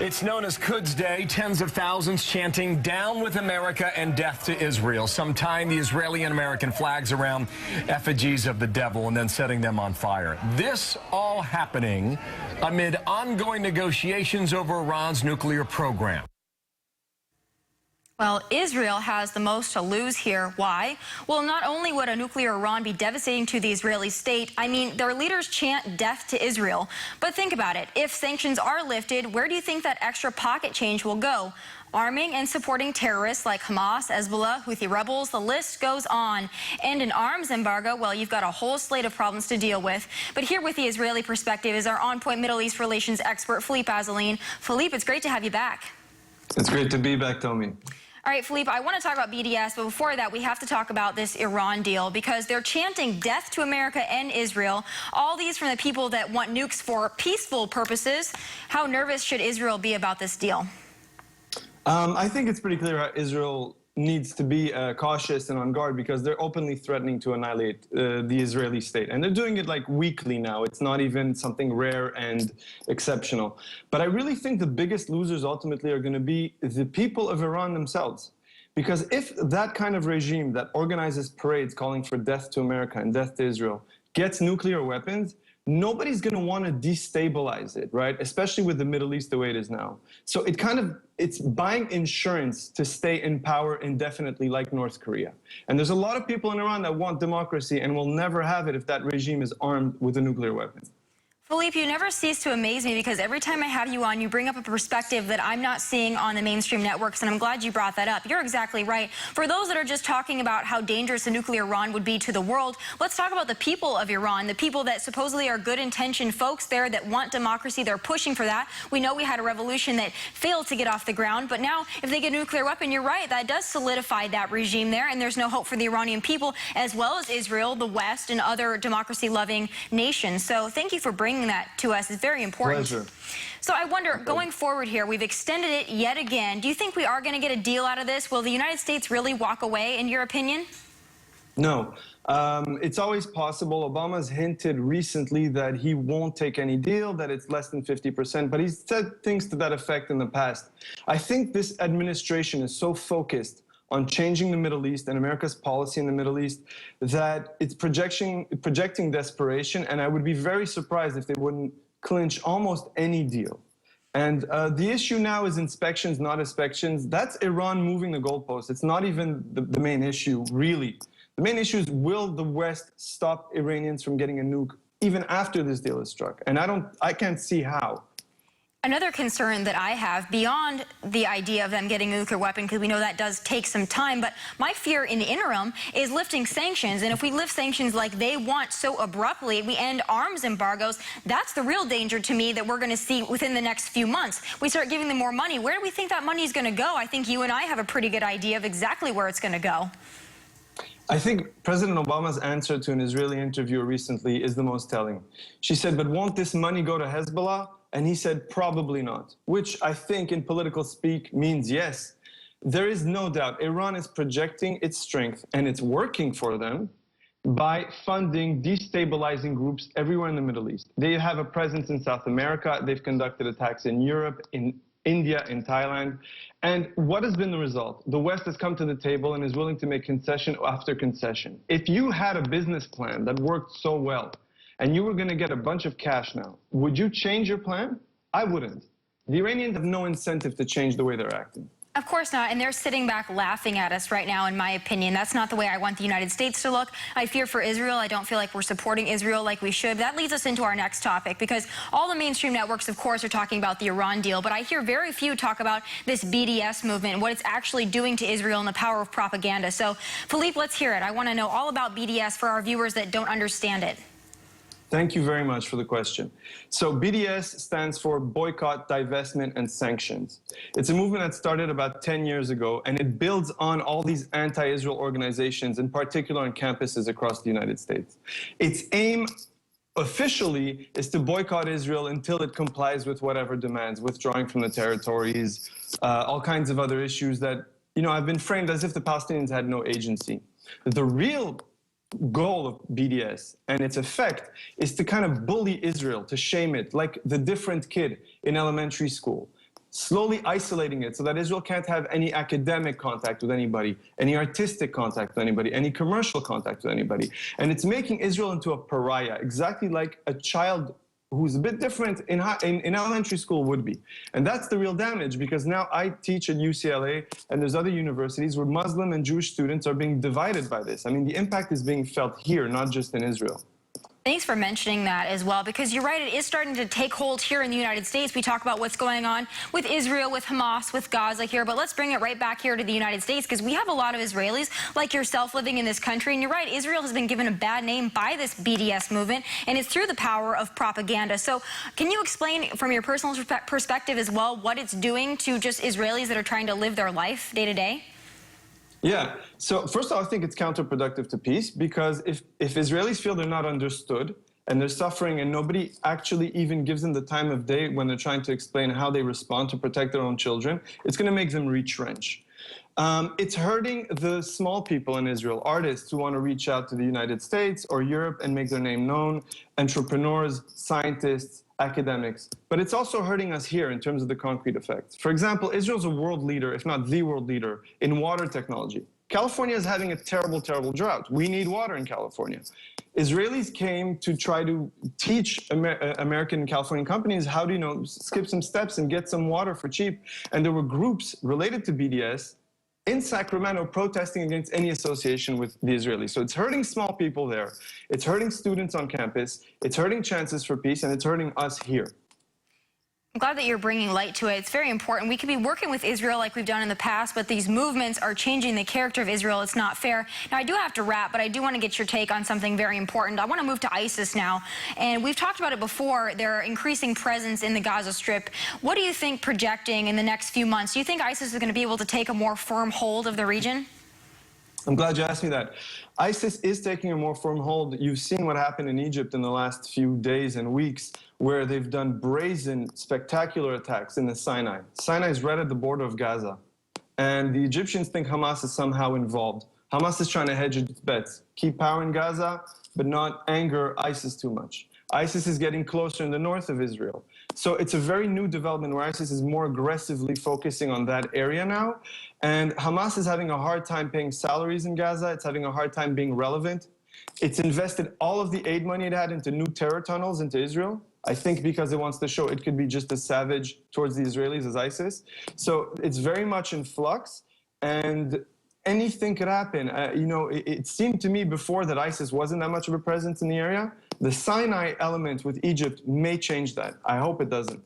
It's known as Quds Day. Tens of thousands chanting "Down with America" and "Death to Israel." Some tying the Israeli and American flags around effigies of the devil and then setting them on fire. This all happening amid ongoing negotiations over Iran's nuclear program. Well, Israel has the most to lose here. Why? Well, not only would a nuclear Iran be devastating to the Israeli state, I mean, their leaders chant death to Israel. But think about it. If sanctions are lifted, where do you think that extra pocket change will go? Arming and supporting terrorists like Hamas, Hezbollah, Houthi rebels, the list goes on. And an arms embargo, well, you've got a whole slate of problems to deal with. But here with the Israeli perspective is our on-point Middle East relations expert, Philippe Assouline. Philippe, it's great to have you back. It's great to be back, Tomi. All right, Philippe, I want to talk about BDS, but before that, we have to talk about this Iran deal because they're chanting death to America and Israel. All these from the people that want nukes for peaceful purposes. How nervous should Israel be about this deal? I think it's pretty clear how Israel needs to be cautious and on guard because they're openly threatening to annihilate the Israeli state. And they're doing it like weekly now. It's not even something rare and exceptional. But I really think the biggest losers ultimately are going to be the people of Iran themselves. Because if that kind of regime that organizes parades calling for death to America and death to Israel gets nuclear weapons, nobody's going to want to destabilize it, right? Especially with the Middle East the way it is now. So it's buying insurance to stay in power indefinitely like North Korea. And there's a lot of people in Iran that want democracy and will never have it if that regime is armed with a nuclear weapon. Philippe, you never cease to amaze me because every time I have you on, you bring up a perspective that I'm not seeing on the mainstream networks, and I'm glad you brought that up. You're exactly right. For those that are just talking about how dangerous a nuclear Iran would be to the world, let's talk about the people of Iran, the people that supposedly are good-intentioned folks there that want democracy. They're pushing for that. We know we had a revolution that failed to get off the ground, but now if they get a nuclear weapon, you're right, that does solidify that regime there, and there's no hope for the Iranian people, as well as Israel, the West, and other democracy-loving nations. So thank you for bringing that to us. Is very important. Pleasure. So I wonder, going forward here, we've extended it yet again. Do you think we are going to get a deal out of this? Will the United States really walk away, in your opinion? No. It's always possible. Obama's hinted recently that he won't take any deal, that it's less than 50%, but he's said things to that effect in the past. I think this administration is so focused on changing the Middle East and America's policy in the Middle East that it's projecting desperation, and I would be very surprised if they wouldn't clinch almost any deal. And the issue now is inspections, not inspections. That's Iran moving the goalposts. It's not even the main issue, really. The main issue is, will the West stop Iranians from getting a nuke even after this deal is struck? And I can't see how. Another concern that I have, beyond the idea of them getting a nuclear weapon, because we know that does take some time, but my fear in the interim is lifting sanctions. And if we lift sanctions like they want so abruptly, we end arms embargoes, that's the real danger to me that we're going to see within the next few months. We start giving them more money. Where do we think that money is going to go? I think you and I have a pretty good idea of exactly where it's going to go. I think President Obama's answer to an Israeli interviewer recently is the most telling. She said, but won't this money go to Hezbollah? And he said, probably not, which I think in political speak means yes. There is no doubt Iran is projecting its strength, and it's working for them by funding destabilizing groups everywhere in the Middle East. They have a presence in South America. They've conducted attacks in Europe, in India, in Thailand. And what has been the result? The West has come to the table and is willing to make concession after concession. If you had a business plan that worked so well, and you were going to get a bunch of cash now, would you change your plan? I wouldn't. The Iranians have no incentive to change the way they're acting. Of course not, and they're sitting back laughing at us right now, in my opinion. That's not the way I want the United States to look. I fear for Israel. I don't feel like we're supporting Israel like we should. That leads us into our next topic, because all the mainstream networks, of course, are talking about the Iran deal, but I hear very few talk about this BDS movement and what it's actually doing to Israel and the power of propaganda. So, Philippe, let's hear it. I want to know all about BDS for our viewers that don't understand it. Thank you very much for the question. So BDS stands for boycott, divestment, and sanctions. It's a movement that started about 10 years ago, and it builds on all these anti-Israel organizations, in particular on campuses across the United States. Its aim officially is to boycott Israel until it complies with whatever demands, withdrawing from the territories, all kinds of other issues that, have been framed as if the Palestinians had no agency. The real goal of BDS and its effect is to kind of bully Israel, to shame it, like the different kid in elementary school, slowly isolating it so that Israel can't have any academic contact with anybody, any artistic contact with anybody, any commercial contact with anybody. And it's making Israel into a pariah, exactly like a child who's a bit different in elementary school would be. And that's the real damage, because now I teach at UCLA and there's other universities where Muslim and Jewish students are being divided by this. I mean, the impact is being felt here, not just in Israel. Thanks for mentioning that as well, because you're right, it is starting to take hold here in the United States. We talk about what's going on with Israel, with Hamas, with Gaza here, but let's bring it right back here to the United States, because we have a lot of Israelis like yourself living in this country. And you're right, Israel has been given a bad name by this BDS movement, and it's through the power of propaganda. So can you explain from your personal perspective as well what it's doing to just Israelis that are trying to live their life day to day? Yeah. So first of all, I think it's counterproductive to peace, because if Israelis feel they're not understood and they're suffering and nobody actually even gives them the time of day when they're trying to explain how they respond to protect their own children, it's going to make them retrench. It's hurting the small people in Israel, artists who want to reach out to the United States or Europe and make their name known, entrepreneurs, scientists, academics. But it's also hurting us here in terms of the concrete effects. For example, Israel's a world leader, if not the world leader, in water technology. California is having a terrible, terrible drought. We need water in California. Israelis came to try to teach American and Californian companies how to, skip some steps and get some water for cheap. And there were groups related to BDS in Sacramento protesting against any association with the Israelis. So it's hurting small people there. It's hurting students on campus. It's hurting chances for peace, and it's hurting us here. I'm glad that you're bringing light to it. It's very important. We could be working with Israel like we've done in the past, but these movements are changing the character of Israel. It's not fair. Now, I do have to wrap, but I do want to get your take on something very important. I want to move to ISIS now. And we've talked about it before, their increasing presence in the Gaza Strip. What do you think projecting in the next few months? Do you think ISIS is going to be able to take a more firm hold of the region? I'm glad you asked me that. ISIS is taking a more firm hold. You've seen what happened in Egypt in the last few days and weeks, where they've done brazen, spectacular attacks in the Sinai. Sinai is right at the border of Gaza. And the Egyptians think Hamas is somehow involved. Hamas is trying to hedge its bets, keep power in Gaza, but not anger ISIS too much. ISIS is getting closer in the north of Israel. So it's a very new development where ISIS is more aggressively focusing on that area now. And Hamas is having a hard time paying salaries in Gaza. It's having a hard time being relevant. It's invested all of the aid money it had into new terror tunnels into Israel, I think because it wants to show it could be just as savage towards the Israelis as ISIS. So it's very much in flux, and anything could happen. It seemed to me before that ISIS wasn't that much of a presence in the area. The Sinai element with Egypt may change that. I hope it doesn't.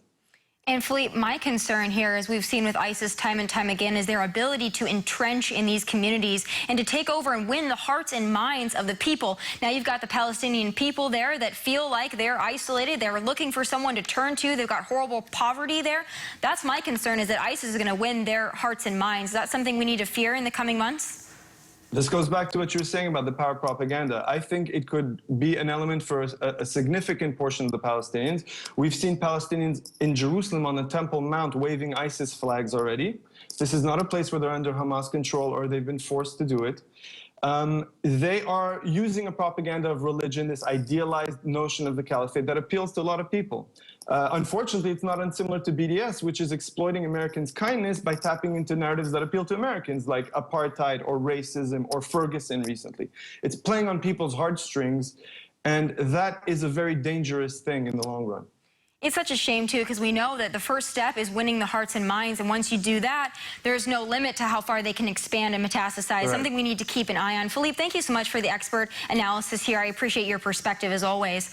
And Philippe, my concern here, as we've seen with ISIS time and time again, is their ability to entrench in these communities and to take over and win the hearts and minds of the people. Now you've got the Palestinian people there that feel like they're isolated. They're looking for someone to turn to. They've got horrible poverty there. That's my concern, is that ISIS is going to win their hearts and minds. Is that something we need to fear in the coming months? This goes back to what you were saying about the power propaganda. I think it could be an element for a significant portion of the Palestinians. We've seen Palestinians in Jerusalem on the Temple Mount waving ISIS flags already. This is not a place where they're under Hamas control or they've been forced to do it. They are using a propaganda of religion, this idealized notion of the caliphate that appeals to a lot of people. Unfortunately, it's not unsimilar to BDS, which is exploiting Americans' kindness by tapping into narratives that appeal to Americans, like apartheid or racism or Ferguson recently. It's playing on people's heartstrings, and that is a very dangerous thing in the long run. It's such a shame, too, because we know that the first step is winning the hearts and minds. And once you do that, there's no limit to how far they can expand and metastasize, right. Something we need to keep an eye on. Philippe, thank you so much for the expert analysis here. I appreciate your perspective, as always.